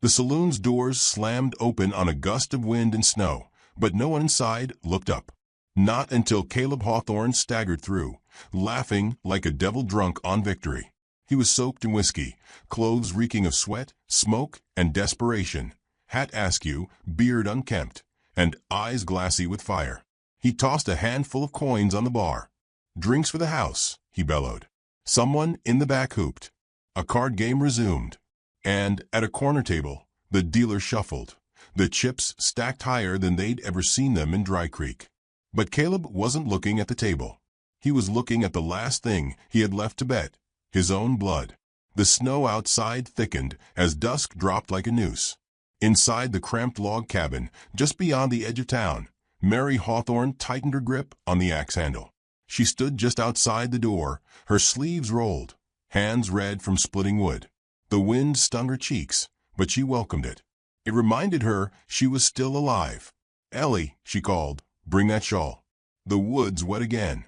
The saloon's doors slammed open on a gust of wind and snow, but no one inside looked up. Not until Caleb Hawthorne staggered through, laughing like a devil drunk on victory. He was soaked in whiskey, clothes reeking of sweat, smoke, and desperation, hat askew, beard unkempt, and eyes glassy with fire. He tossed a handful of coins on the bar. "Drinks for the house," he bellowed. Someone in the back hooped. A card game resumed. And at a corner table, the dealer shuffled, the chips stacked higher than they'd ever seen them in Dry Creek. But Caleb wasn't looking at the table. He was looking at the last thing he had left to bet, his own blood. The snow outside thickened as dusk dropped like a noose. Inside the cramped log cabin, just beyond the edge of town, Mary Hawthorne tightened her grip on the axe handle. She stood just outside the door, her sleeves rolled, hands red from splitting wood. The wind stung her cheeks, but she welcomed it. It reminded her she was still alive. "Ellie," she called, "bring that shawl." The woods wet again.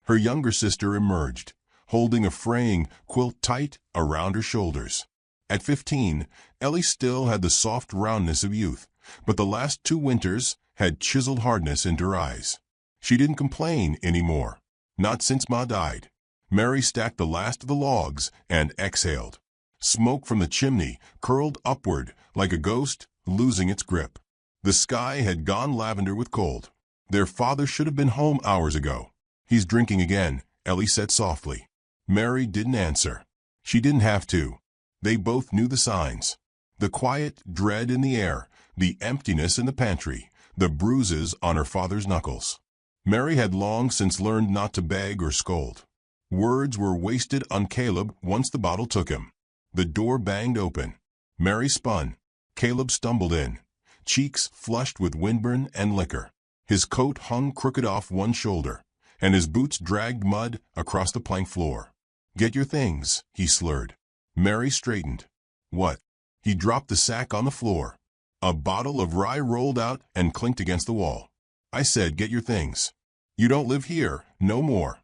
Her younger sister emerged, holding a fraying quilt tight around her shoulders. At 15, Ellie still had the soft roundness of youth, but the last 2 winters had chiseled hardness into her eyes. She didn't complain anymore, not since Ma died. Mary stacked the last of the logs and exhaled. Smoke from the chimney curled upward like a ghost losing its grip. The sky had gone lavender with cold. Their father should have been home hours ago. "He's drinking again," Ellie said softly. Mary didn't answer. She didn't have to. They both knew the signs. The quiet dread in the air, the emptiness in the pantry, the bruises on her father's knuckles. Mary had long since learned not to beg or scold. Words were wasted on Caleb once the bottle took him. The door banged open. Mary spun. Caleb stumbled in, cheeks flushed with windburn and liquor. His coat hung crooked off one shoulder, and his boots dragged mud across the plank floor. "Get your things," he slurred. Mary straightened. "What?" He dropped the sack on the floor. A bottle of rye rolled out and clinked against the wall. "I said get your things. You don't live here, no more."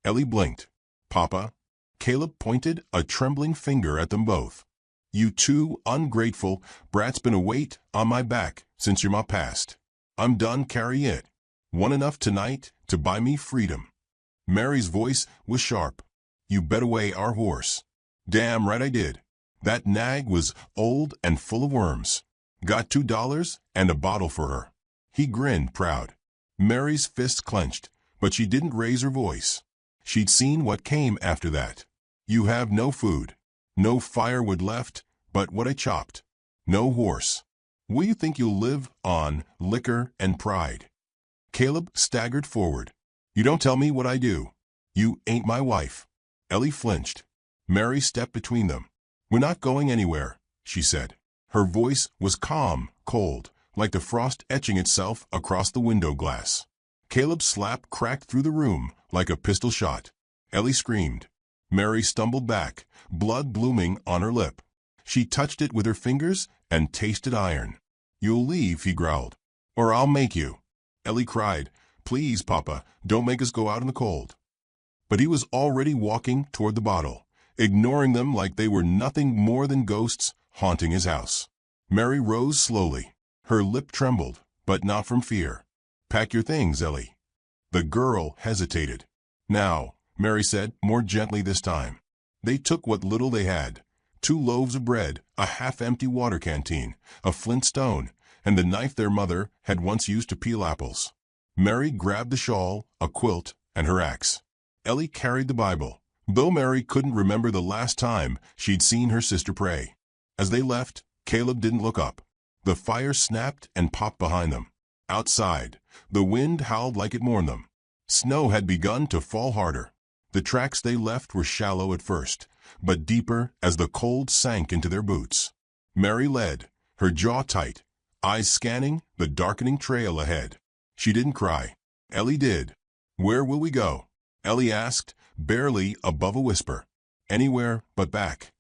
Ellie blinked. "Papa?" Caleb pointed a trembling finger at them both. "You two ungrateful brats been a weight on my back since your ma passed. I'm done carry it. Want enough tonight to buy me freedom." Mary's voice was sharp. "You bet away our horse." "Damn right I did. That nag was old and full of worms. Got $2 and a bottle for her." He grinned proud. Mary's fists clenched, but she didn't raise her voice. She'd seen what came after that. "You have no food, no firewood left but what I chopped, no horse. Will you think you'll live on liquor and pride?" Caleb staggered forward. "You don't tell me what I do. You ain't my wife." Ellie flinched. Mary stepped between them. "We're not going anywhere," she said. Her voice was calm, cold, like the frost etching itself across the window glass. Caleb's slap cracked through the room like a pistol shot. Ellie screamed. Mary stumbled back, blood blooming on her lip. She touched it with her fingers and tasted iron. "You'll leave," he growled, "or I'll make you." Ellie cried, "Please, Papa, don't make us go out in the cold." But he was already walking toward the bottle, ignoring them like they were nothing more than ghosts haunting his house. Mary rose slowly. Her lip trembled, but not from fear. "Pack your things, Ellie." The girl hesitated. "Now," Mary said, more gently this time. They took what little they had. 2 loaves of bread, a half-empty water canteen, a flint stone, and the knife their mother had once used to peel apples. Mary grabbed the shawl, a quilt, and her axe. Ellie carried the Bible, though Mary couldn't remember the last time she'd seen her sister pray. As they left, Caleb didn't look up. The fire snapped and popped behind them. Outside, the wind howled like it mourned them. Snow had begun to fall harder. The tracks they left were shallow at first, but deeper as the cold sank into their boots. Mary led, her jaw tight, eyes scanning the darkening trail ahead. She didn't cry. Ellie did. "Where will we go?" Ellie asked, barely above a whisper. "Anywhere but back."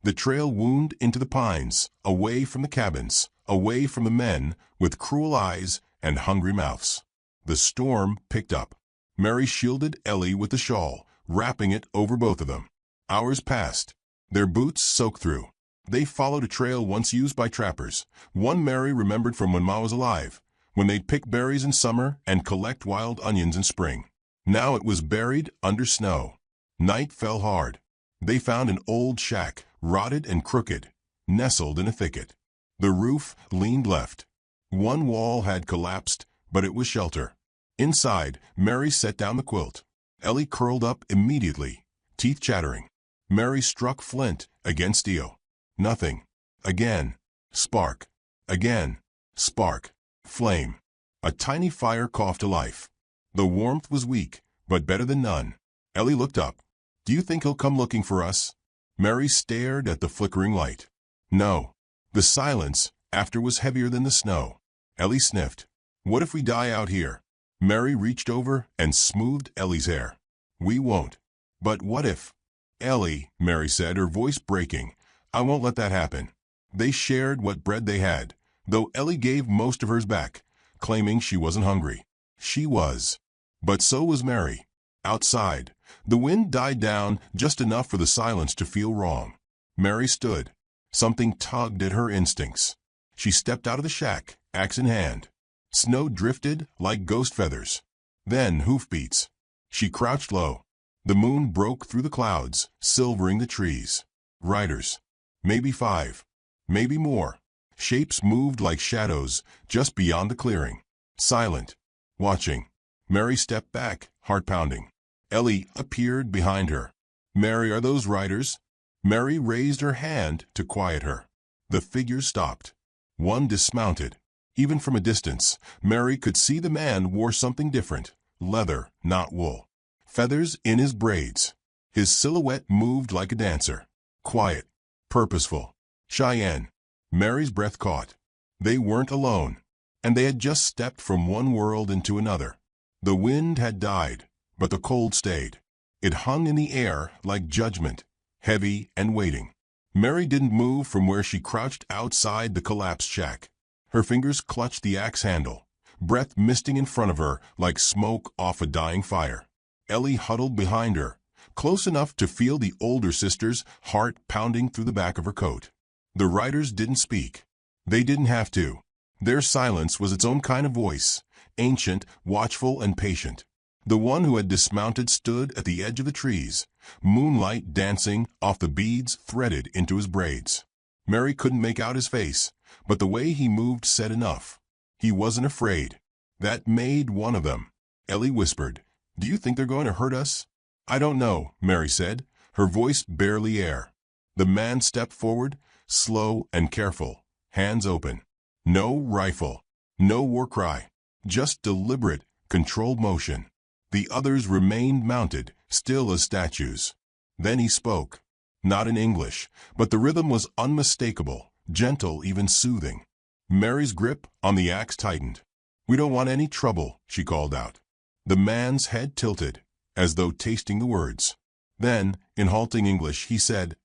The trail wound into the pines, away from the cabins, away from the men with cruel eyes and hungry mouths. The storm picked up. Mary shielded Ellie with the shawl, wrapping it over both of them. Hours passed. Their boots soaked through. They followed a trail once used by trappers, one Mary remembered from when Ma was alive, when they'd pick berries in summer and collect wild onions in spring. Now it was buried under snow. Night fell hard. They found an old shack, rotted and crooked, nestled in a thicket. The roof leaned left. One wall had collapsed, but it was shelter. Inside, Mary set down the quilt. Ellie curled up immediately, teeth chattering. Mary struck flint against steel. Nothing. Again. Spark. Again. Spark. Flame. A tiny fire coughed to life. The warmth was weak, but better than none. Ellie looked up. "Do you think he'll come looking for us?" Mary stared at the flickering light. No. The silence after was heavier than the snow. Ellie sniffed. "What if we die out here?" Mary reached over and smoothed Ellie's hair. "We won't." "But what if?" "Ellie," Mary said, her voice breaking, "I won't let that happen." They shared what bread they had, though Ellie gave most of hers back, claiming she wasn't hungry. She was. But so was Mary. Outside, the wind died down just enough for the silence to feel wrong. Mary stood. Something tugged at her instincts. She stepped out of the shack, axe in hand. Snow drifted like ghost feathers. Then hoofbeats. She crouched low. The moon broke through the clouds, silvering the trees. Riders. Maybe 5. Maybe more. Shapes moved like shadows just beyond the clearing. Silent. Watching. Mary stepped back, heart pounding. Ellie appeared behind her. "Mary, are those riders?" Mary raised her hand to quiet her. The figures stopped. One dismounted. Even from a distance, Mary could see the man wore something different. Leather, not wool. Feathers in his braids. His silhouette moved like a dancer. Quiet. Purposeful. Cheyenne. Mary's breath caught. They weren't alone. And they had just stepped from one world into another. The wind had died, but the cold stayed. It hung in the air like judgment, heavy and waiting. Mary didn't move from where she crouched outside the collapsed shack. Her fingers clutched the axe handle, breath misting in front of her like smoke off a dying fire. Ellie huddled behind her, close enough to feel the older sister's heart pounding through the back of her coat. The riders didn't speak. They didn't have to. Their silence was its own kind of voice, ancient, watchful, and patient. The one who had dismounted stood at the edge of the trees, moonlight dancing off the beads threaded into his braids. Mary couldn't make out his face, but the way he moved said enough. He wasn't afraid. That made one of them. Ellie whispered, "Do you think they're going to hurt us?" "I don't know," Mary said, her voice barely air. The man stepped forward, slow and careful, hands open. No rifle, no war cry, just deliberate, controlled motion. The others remained mounted, still as statues. Then he spoke. Not in English, but the rhythm was unmistakable, gentle, even soothing. Mary's grip on the axe tightened. "We don't want any trouble," she called out. The man's head tilted, as though tasting the words. Then, in halting English, he said,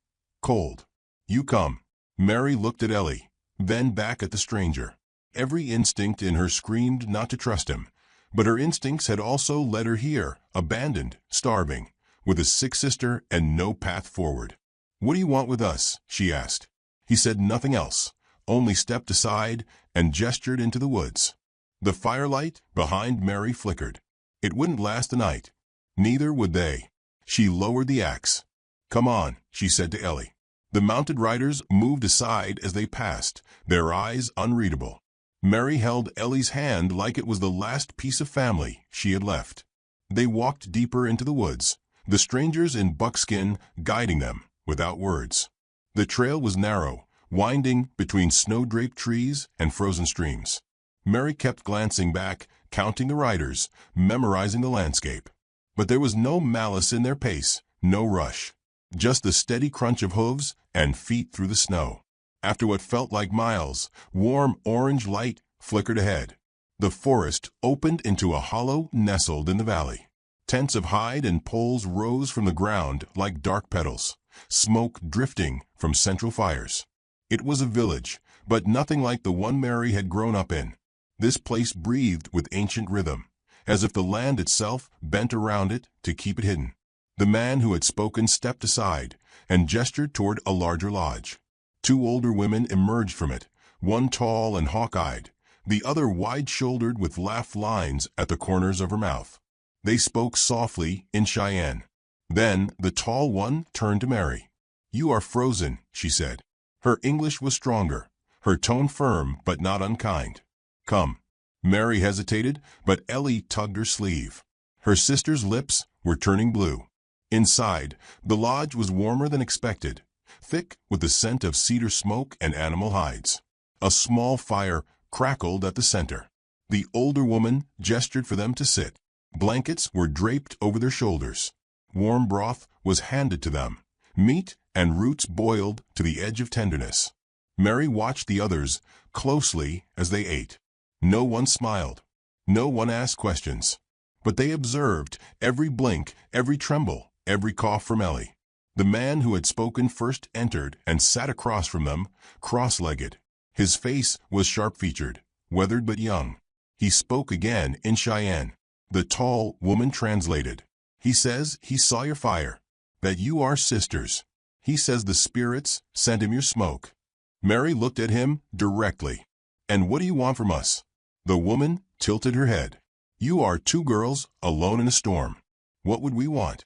"Cold. You come." Mary looked at Ellie, then back at the stranger. Every instinct in her screamed not to trust him, but her instincts had also led her here, abandoned, starving, with a sick sister and no path forward. "What do you want with us?" she asked. He said nothing else, only stepped aside and gestured into the woods. The firelight behind Mary flickered. It wouldn't last the night. Neither would they. She lowered the axe. "Come on," she said to Ellie. The mounted riders moved aside as they passed, their eyes unreadable. Mary held Ellie's hand like it was the last piece of family she had left. They walked deeper into the woods, the strangers in buckskin guiding them without words. The trail was narrow, winding between snow-draped trees and frozen streams. Mary kept glancing back, counting the riders, memorizing the landscape. But there was no malice in their pace, no rush. Just the steady crunch of hooves and feet through the snow. After what felt like miles, warm orange light flickered ahead. The forest opened into a hollow nestled in the valley. Tents of hide and poles rose from the ground like dark petals, smoke drifting from central fires. It was a village, but nothing like the one Mary had grown up in. This place breathed with ancient rhythm, as if the land itself bent around it to keep it hidden. The man who had spoken stepped aside and gestured toward a larger lodge. Two older women emerged from it, one tall and hawk-eyed, the other wide-shouldered with laugh lines at the corners of her mouth. They spoke softly in Cheyenne. Then the tall one turned to Mary. "You are frozen," she said. Her English was stronger, her tone firm but not unkind. "Come." Mary hesitated, but Ellie tugged her sleeve. Her sister's lips were turning blue. Inside, the lodge was warmer than expected, thick with the scent of cedar smoke and animal hides. A small fire crackled at the center. The older woman gestured for them to sit. Blankets were draped over their shoulders. Warm broth was handed to them, meat and roots boiled to the edge of tenderness. Mary watched the others closely as they ate. No one smiled. No one asked questions. But they observed every blink, every tremble, every cough from Ellie. The man who had spoken first entered and sat across from them, cross-legged. His face was sharp-featured, weathered but young. He spoke again in Cheyenne. The tall woman translated. "He says he saw your fire, that you are sisters. He says the spirits sent him your smoke." Mary looked at him directly. "And what do you want from us?" The woman tilted her head. "You are two girls alone in a storm. What would we want?"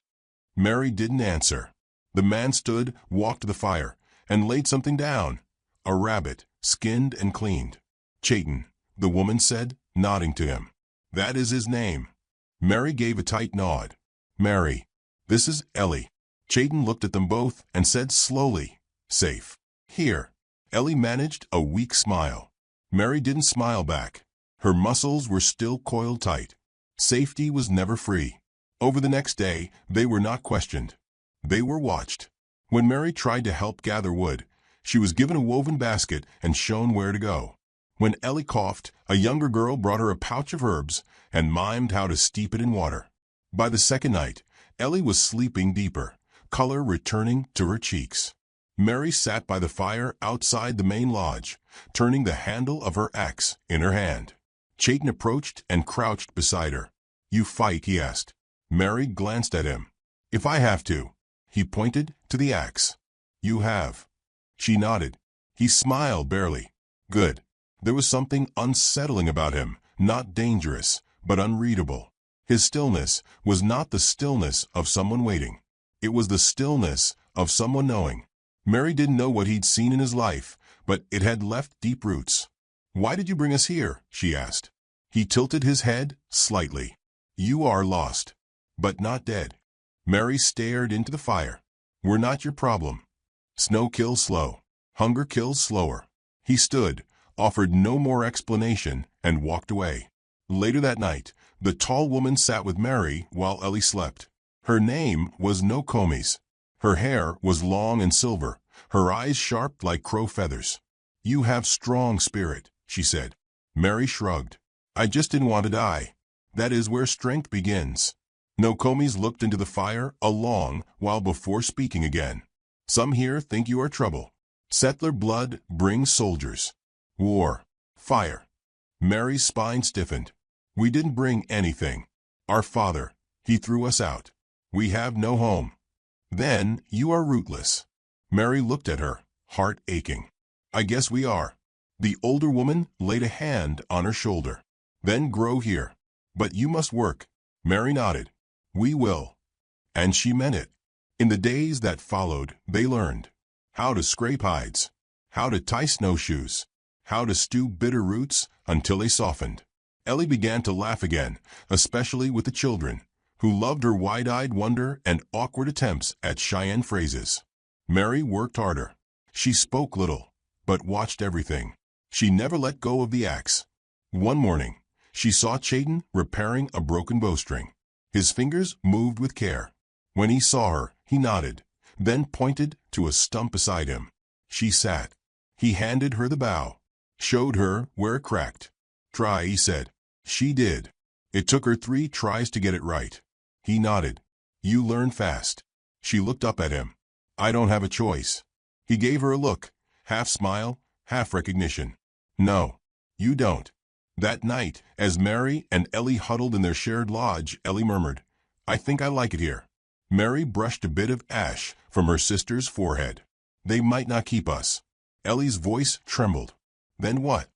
Mary didn't answer. The man stood, walked to the fire, and laid something down. A rabbit, skinned and cleaned. "Cheyenne," the woman said, nodding to him. "That is his name." Mary gave a tight nod. "Mary, this is Ellie." Cheyenne looked at them both and said slowly, "Safe. Here." Ellie managed a weak smile. Mary didn't smile back. Her muscles were still coiled tight. Safety was never free. Over the next day, they were not questioned. They were watched. When Mary tried to help gather wood, she was given a woven basket and shown where to go. When Ellie coughed, a younger girl brought her a pouch of herbs and mimed how to steep it in water. By the second night, Ellie was sleeping deeper, color returning to her cheeks. Mary sat by the fire outside the main lodge, turning the handle of her axe in her hand. Cheyenne approached and crouched beside her. "You fight?" he asked. Mary glanced at him. "If I have to." He pointed to the axe. "You have." She nodded. He smiled barely. "Good." There was something unsettling about him, not dangerous, but unreadable. His stillness was not the stillness of someone waiting. It was the stillness of someone knowing. Mary didn't know what he'd seen in his life, but it had left deep roots. "Why did you bring us here?" she asked. He tilted his head slightly. "You are lost, but not dead." Mary stared into the fire. "We're not your problem. Snow kills slow. Hunger kills slower." He stood, offered no more explanation, and walked away. Later that night, the tall woman sat with Mary while Ellie slept. Her name was No Comies. Her hair was long and silver, her eyes sharp like crow feathers. "You have strong spirit," she said. Mary shrugged. "I just didn't want to die. That is where strength begins." No Comies looked into the fire a long while before speaking again. "Some here think you are trouble. Settler blood brings soldiers. War. Fire." Mary's spine stiffened. "We didn't bring anything. Our father, he threw us out. We have no home." "Then you are rootless." Mary looked at her, heart aching. "I guess we are." The older woman laid a hand on her shoulder. "Then grow here. But you must work." Mary nodded. "We will." And she meant it. In the days that followed, they learned how to scrape hides, how to tie snowshoes, how to stew bitter roots until they softened. Ellie began to laugh again, especially with the children, who loved her wide-eyed wonder and awkward attempts at Cheyenne phrases. Mary worked harder. She spoke little, but watched everything. She never let go of the axe. One morning, she saw Cheyenne repairing a broken bowstring. His fingers moved with care. When he saw her, he nodded, then pointed to a stump beside him. She sat. He handed her the bow, showed her where it cracked. "Try," he said. She did. It took her 3 tries to get it right. He nodded. "You learn fast." She looked up at him. "I don't have a choice." He gave her a look, half smile, half recognition. "No, you don't." That night, as Mary and Ellie huddled in their shared lodge, Ellie murmured, "I think I like it here." Mary brushed a bit of ash from her sister's forehead. "They might not keep us." Ellie's voice trembled. Then what?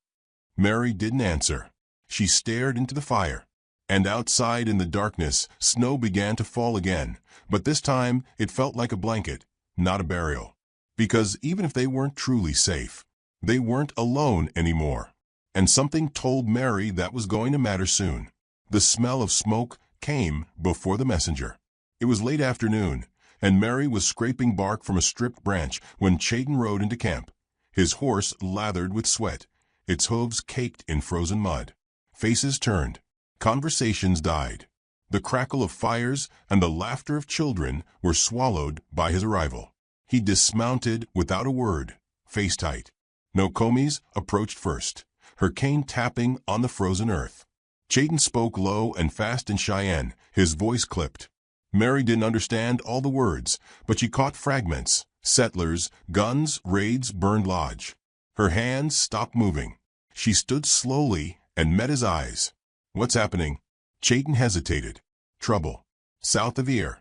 Mary didn't answer. She stared into the fire. And outside in the darkness, snow began to fall again, but this time it felt like a blanket, not a burial. Because even if they weren't truly safe, they weren't alone anymore. And something told Mary that was going to matter soon. The smell of smoke came before the messenger. It was late afternoon, and Mary was scraping bark from a stripped branch when Cheyenne rode into camp. His horse lathered with sweat, its hooves caked in frozen mud. Faces turned. Conversations died. The crackle of fires and the laughter of children were swallowed by his arrival. He dismounted without a word, face tight. Nokomis approached first, her cane tapping on the frozen earth. Cheyenne spoke low and fast in Cheyenne, his voice clipped. Mary didn't understand all the words, but she caught fragments: settlers, guns, raids, burned lodge. Her hands stopped moving. She stood slowly and met his eyes. What's happening? Cheyenne hesitated. Trouble. South of here.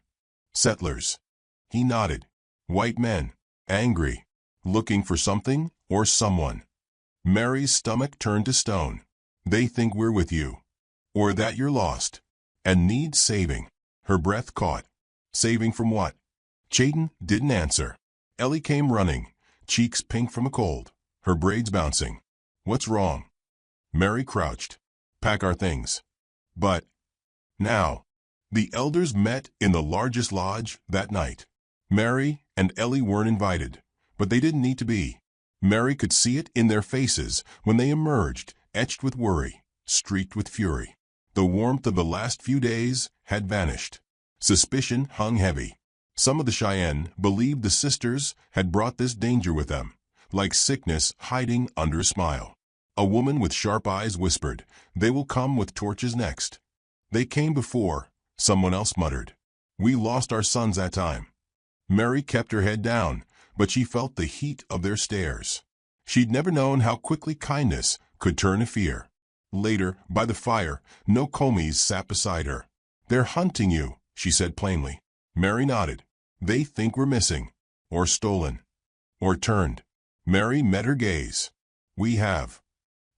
Settlers. He nodded. White men. Angry. Looking for something or someone. Mary's stomach turned to stone. They think we're with you. Or that you're lost. And need saving. Her breath caught. Saving from what? Cheyenne didn't answer. Ellie came running, cheeks pink from a cold, her braids bouncing. What's wrong? Mary crouched. Pack our things. But now, the elders met in the largest lodge that night. Mary and Ellie weren't invited, but they didn't need to be. Mary could see it in their faces when they emerged, etched with worry, streaked with fury. The warmth of the last few days had vanished. Suspicion hung heavy. Some of the Cheyenne believed the sisters had brought this danger with them, like sickness hiding under a smile. A woman with sharp eyes whispered, "They will come with torches next." They came before, someone else muttered. "We lost our sons that time." Mary kept her head down, but she felt the heat of their stares. She'd never known how quickly kindness could turn to fear. Later, by the fire, Nokomis sat beside her. "They're hunting you," she said plainly. Mary nodded. "They think we're missing, or stolen, or turned." Mary met her gaze. "We have."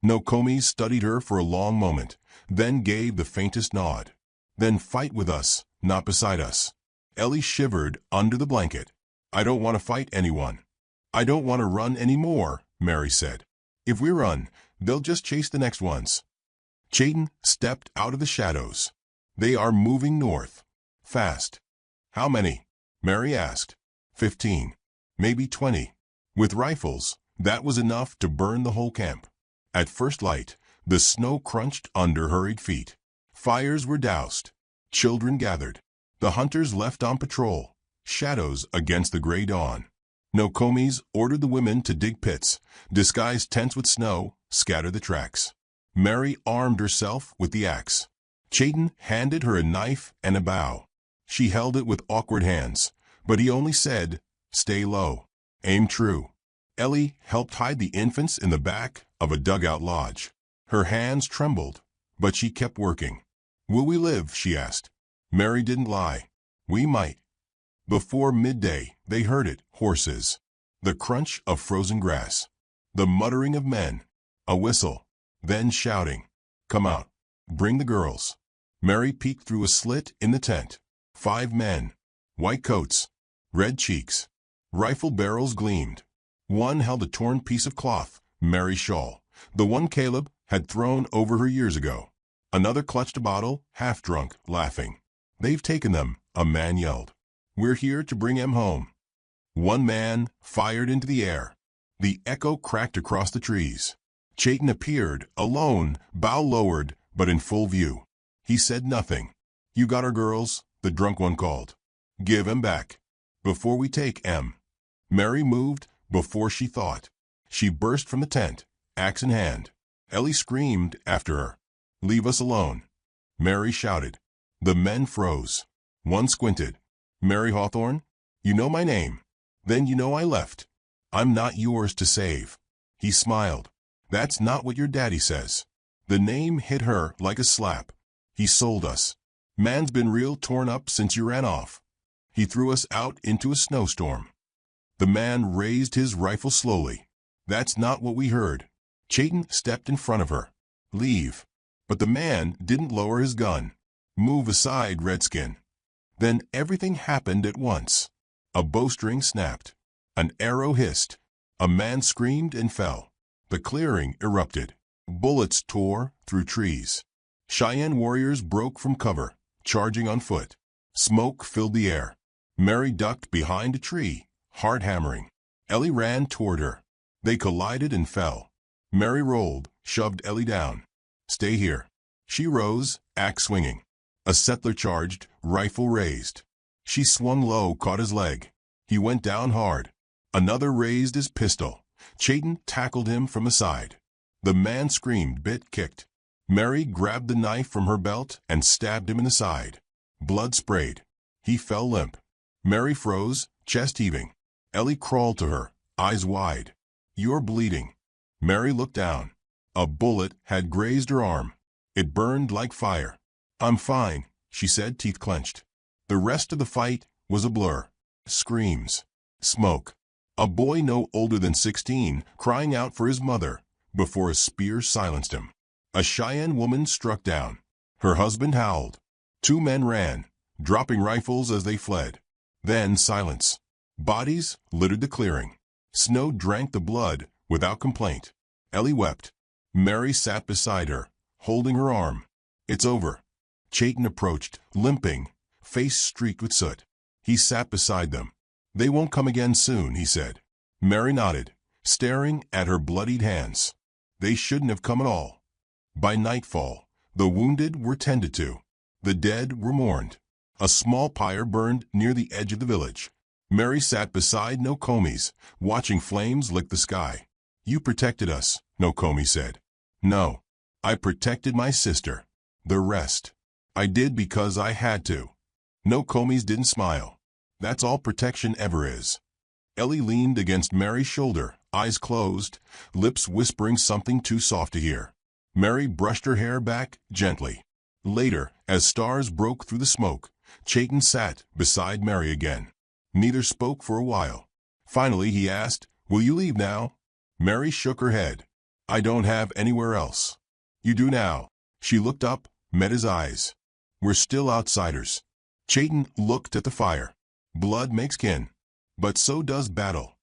Nokomis studied her for a long moment, then gave the faintest nod. "Then fight with us, not beside us." Ellie shivered under the blanket. "I don't want to fight anyone." "I don't want to run anymore," Mary said. "If we run, they'll just chase the next ones." Cheyenne stepped out of the shadows. "They are moving north. Fast." "How many?" Mary asked. 15. Maybe 20. With rifles, that was enough to burn the whole camp. At first light, the snow crunched under hurried feet. Fires were doused. Children gathered. The hunters left on patrol, shadows against the gray dawn. Nokomis ordered the women to dig pits, disguise tents with snow, scatter the tracks. Mary armed herself with the axe. Cheyenne handed her a knife and a bow. She held it with awkward hands, but he only said, "Stay low. Aim true." Ellie helped hide the infants in the back of a dugout lodge. Her hands trembled, but she kept working. "Will we live?" she asked. Mary didn't lie. "We might." Before midday, they heard it, horses. The crunch of frozen grass. The muttering of men. A whistle. Then shouting. "Come out. Bring the girls." Mary peeked through a slit in the tent. 5 men. White coats. Red cheeks. Rifle barrels gleamed. One held a torn piece of cloth, Mary's shawl, the one Caleb had thrown over her years ago. Another clutched a bottle, half drunk, laughing. "They've taken them," a man yelled. "We're here to bring him home." One man fired into the air. The echo cracked across the trees. Cheyenne appeared, alone, bow lowered, but in full view. He said nothing. "You got our girls?" the drunk one called. "Give 'em back. Before we take 'em." Mary moved before she thought. She burst from the tent, axe in hand. Ellie screamed after her. "Leave us alone." Mary shouted. The men froze. One squinted. "Mary Hawthorne? You know my name. Then you know I left. I'm not yours to save." He smiled. "That's not what your daddy says." The name hit her like a slap. "He sold us. Man's been real torn up since you ran off. He threw us out into a snowstorm." The man raised his rifle slowly. That's not what we heard. Cheyenne stepped in front of her. Leave. But the man didn't lower his gun. Move aside, Redskin. Then everything happened at once. A bowstring snapped. An arrow hissed. A man screamed and fell. The clearing erupted. Bullets tore through trees. Cheyenne warriors broke from cover, charging on foot. Smoke filled the air. Mary ducked behind a tree, heart hammering. Ellie ran toward her. They collided and fell. Mary rolled, shoved Ellie down. Stay here. She rose, axe swinging. A settler charged, rifle raised. She swung low, caught his leg. He went down hard. Another raised his pistol. Cheyenne tackled him from the side. The man screamed, bit, kicked. Mary grabbed the knife from her belt and stabbed him in the side. Blood sprayed. He fell limp. Mary froze, chest heaving. Ellie crawled to her, eyes wide. You're bleeding. Mary looked down. A bullet had grazed her arm. It burned like fire. I'm fine, she said, teeth clenched. The rest of the fight was a blur. Screams. Smoke. A boy no older than 16 crying out for his mother before a spear silenced him. A Cheyenne woman struck down. Her husband howled. 2 men ran, dropping rifles as they fled. Then silence. Bodies littered the clearing. Snow drank the blood without complaint. Ellie wept. Mary sat beside her, holding her arm. It's over. Cheyenne approached, limping, face streaked with soot. He sat beside them. They won't come again soon, he said. Mary nodded, staring at her bloodied hands. They shouldn't have come at all. By nightfall, the wounded were tended to. The dead were mourned. A small pyre burned near the edge of the village. Mary sat beside Nokomi's, watching flames lick the sky. You protected us, Nokomi said. No, I protected my sister. The rest. I did because I had to. Nokomi's didn't smile. That's all protection ever is. Ellie leaned against Mary's shoulder, eyes closed, lips whispering something too soft to hear. Mary brushed her hair back gently. Later, as stars broke through the smoke, Cheyenne sat beside Mary again. Neither spoke for a while. Finally, he asked, Will you leave now? Mary shook her head. I don't have anywhere else. You do now. She looked up, met his eyes. We're still outsiders. Cheyenne looked at the fire. Blood makes kin. But so does battle.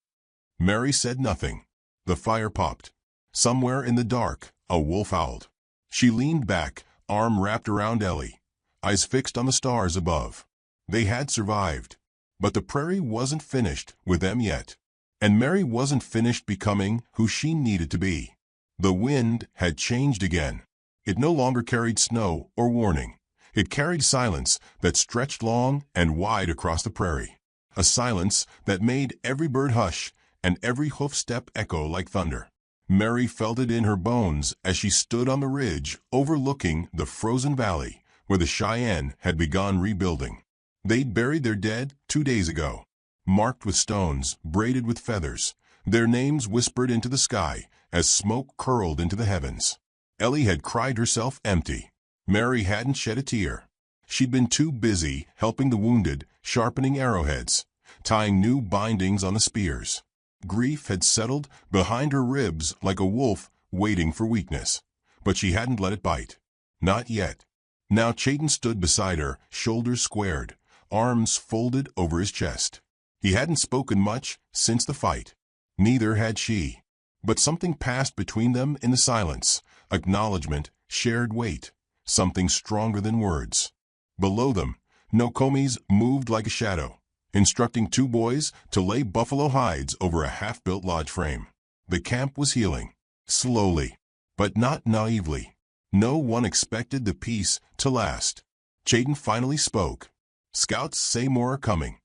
Mary said nothing. The fire popped. Somewhere in the dark, a wolf howled. She leaned back, arm wrapped around Ellie, eyes fixed on the stars above. They had survived. But the prairie wasn't finished with them yet. And Mary wasn't finished becoming who she needed to be. The wind had changed again. It no longer carried snow or warning. It carried silence that stretched long and wide across the prairie. A silence that made every bird hush and every hoof step echo like thunder. Mary felt it in her bones as she stood on the ridge overlooking the frozen valley where the Cheyenne had begun rebuilding. They'd buried their dead 2 days ago, marked with stones, braided with feathers, their names whispered into the sky as smoke curled into the heavens. Ellie had cried herself empty. Mary hadn't shed a tear. She'd been too busy helping the wounded, sharpening arrowheads, tying new bindings on the spears. Grief had settled behind her ribs like a wolf waiting for weakness. But she hadn't let it bite. Not yet. Now Cheyenne stood beside her, shoulders squared, arms folded over his chest. He hadn't spoken much since the fight. Neither had she. But something passed between them in the silence, acknowledgement, shared weight, something stronger than words. Below them, Nokomi's moved like a shadow, instructing 2 boys to lay buffalo hides over a half-built lodge frame. The camp was healing, slowly, but not naively. No one expected the peace to last. Cheyenne finally spoke. Scouts say more are coming.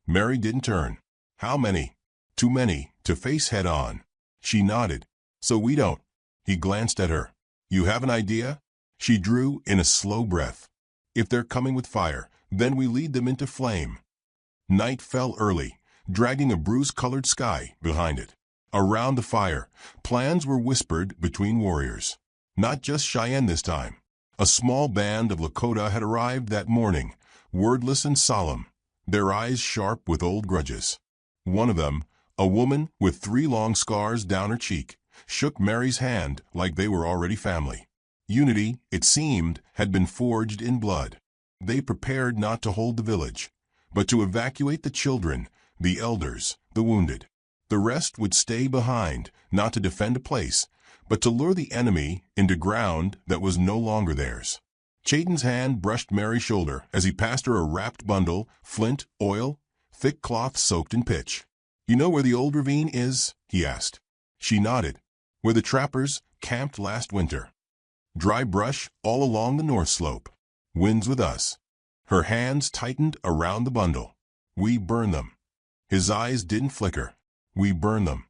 Mary didn't turn. How many? Too many to face head-on. She nodded. So we don't. He glanced at her. You have an idea? She drew in a slow breath. If they're coming with fire, then we lead them into flame. Night fell early, dragging a bruise-colored sky behind it. Around the fire, plans were whispered between warriors. Not just Cheyenne this time. A small band of Lakota had arrived that morning, wordless and solemn, their eyes sharp with old grudges. One of them, A woman with 3 long scars down her cheek shook Mary's hand like they were already family. Unity, it seemed, had been forged in blood. They prepared not to hold the village, but to evacuate the children, the elders, the wounded. The rest would stay behind, not to defend a place, but to lure the enemy into ground that was no longer theirs. Chayton's hand brushed Mary's shoulder as he passed her a wrapped bundle, flint, oil, thick cloth soaked in pitch. "You know where the old ravine is?" he asked. She nodded. "Where the trappers camped last winter. Dry brush all along the north slope. Wind's with us." Her hands tightened around the bundle. "We burn them." His eyes didn't flicker. "We burn them."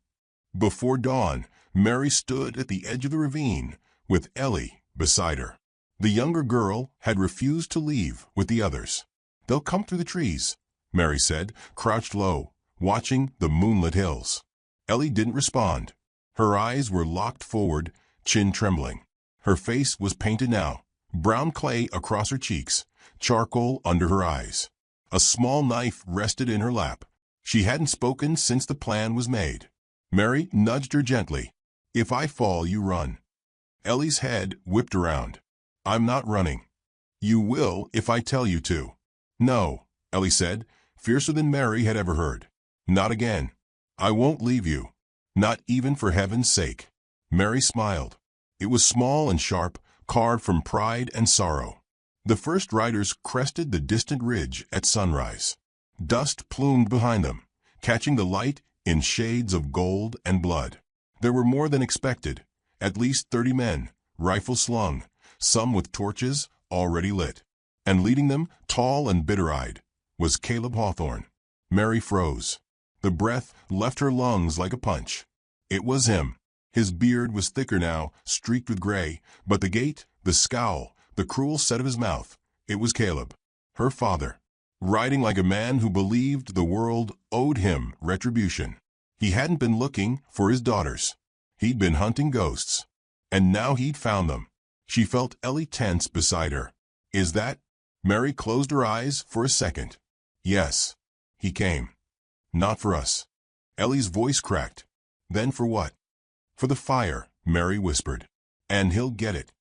Before dawn, Mary stood at the edge of the ravine with Ellie beside her. The younger girl had refused to leave with the others. "They'll come through the trees," Mary said, crouched low, watching the moonlit hills. Ellie didn't respond. Her eyes were locked forward, chin trembling. Her face was painted now, brown clay across her cheeks, charcoal under her eyes. A small knife rested in her lap. She hadn't spoken since the plan was made. Mary nudged her gently. "If I fall, you run." Ellie's head whipped around. "I'm not running." "You will if I tell you to." "No," Ellie said, fiercer than Mary had ever heard. "Not again. I won't leave you. Not even for heaven's sake." Mary smiled. It was small and sharp, carved from pride and sorrow. The first riders crested the distant ridge at sunrise. Dust plumed behind them, catching the light in shades of gold and blood. There were more than expected, at least 30 men, rifles slung, some with torches already lit. And leading them, tall and bitter-eyed, was Caleb Hawthorne. Mary froze. The breath left her lungs like a punch. It was him. His beard was thicker now, streaked with gray, but the gait, the scowl, the cruel set of his mouth, it was Caleb, her father, riding like a man who believed the world owed him retribution. He hadn't been looking for his daughters. He'd been hunting ghosts. And now he'd found them. She felt Ellie tense beside her. "Is that?" Mary closed her eyes for a second. "Yes. He came. Not for us." Ellie's voice cracked. "Then for what?" "For the fire," Mary whispered. "And he'll get it."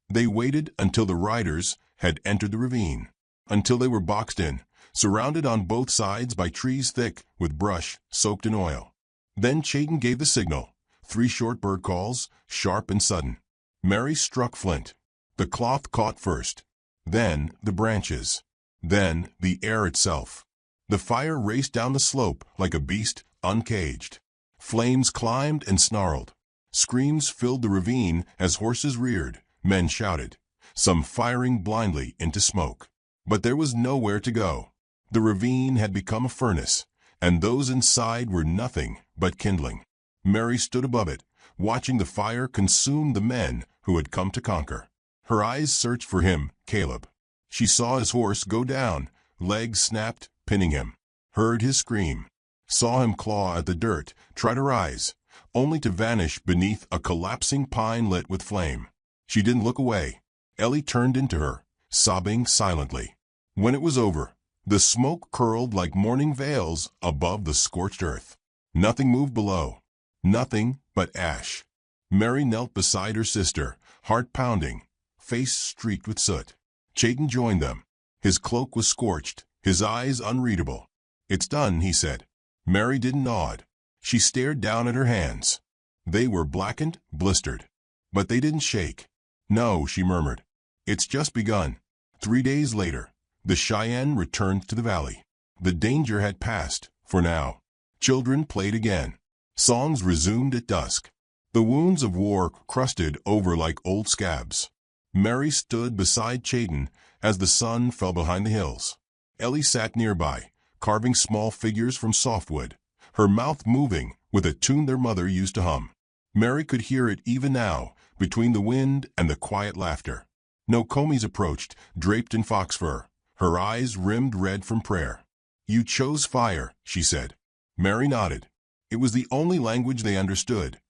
They waited until the riders had entered the ravine, until they were boxed in, surrounded on both sides by trees thick with brush soaked in oil. Then Chayton gave the signal, 3 short bird calls, sharp and sudden. Mary struck flint. The cloth caught first, then the branches, then the air itself. The fire raced down the slope like a beast uncaged. Flames climbed and snarled. Screams filled the ravine as horses reared, men shouted, some firing blindly into smoke. But there was nowhere to go. The ravine had become a furnace, and those inside were nothing but kindling. Mary stood above it, watching the fire consume the men who had come to conquer. Her eyes searched for him, Caleb. She saw his horse go down, legs snapped, pinning him. Heard his scream. Saw him claw at the dirt, try to rise, only to vanish beneath a collapsing pine lit with flame. She didn't look away. Ellie turned into her, sobbing silently. When it was over, the smoke curled like morning veils above the scorched earth. Nothing moved below. Nothing but ash. Mary knelt beside her sister, heart pounding, face streaked with soot. Chayton joined them. His cloak was scorched, his eyes unreadable. "It's done," he said. Mary didn't nod. She stared down at her hands. They were blackened, blistered. But they didn't shake. "No," she murmured. "It's just begun." 3 days later, the Cheyenne returned to the valley. The danger had passed, for now. Children played again. Songs resumed at dusk. The wounds of war crusted over like old scabs. Mary stood beside Chayton as the sun fell behind the hills. Ellie sat nearby, carving small figures from softwood, her mouth moving with a tune their mother used to hum. Mary could hear it even now, between the wind and the quiet laughter. Nokomis approached, draped in fox fur, her eyes rimmed red from prayer. "You chose fire," she said. Mary nodded. It was the only language they understood.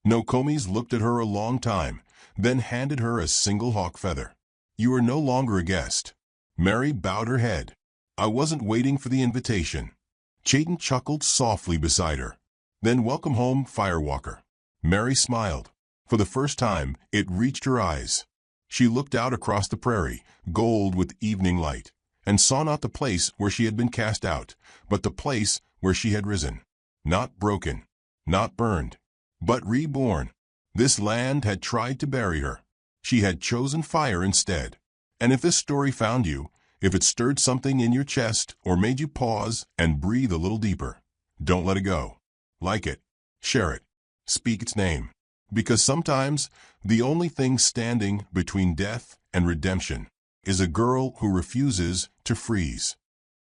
Nokomis looked at her a long time, then handed her a single hawk feather. "You are no longer a guest." Mary bowed her head. "I wasn't waiting for the invitation." Chayton chuckled softly beside her. Then welcome home, Firewalker. Mary smiled. For the first time, it reached her eyes. She looked out across the prairie, gold with evening light, and saw not the place where she had been cast out, but the place where she had risen. Not broken, not burned, but reborn. This land had tried to bury her. She had chosen fire instead. And if this story found you, if it stirred something in your chest or made you pause and breathe a little deeper, don't let it go. Like it, share it, speak its name. Because sometimes the only thing standing between death and redemption is a girl who refuses to freeze.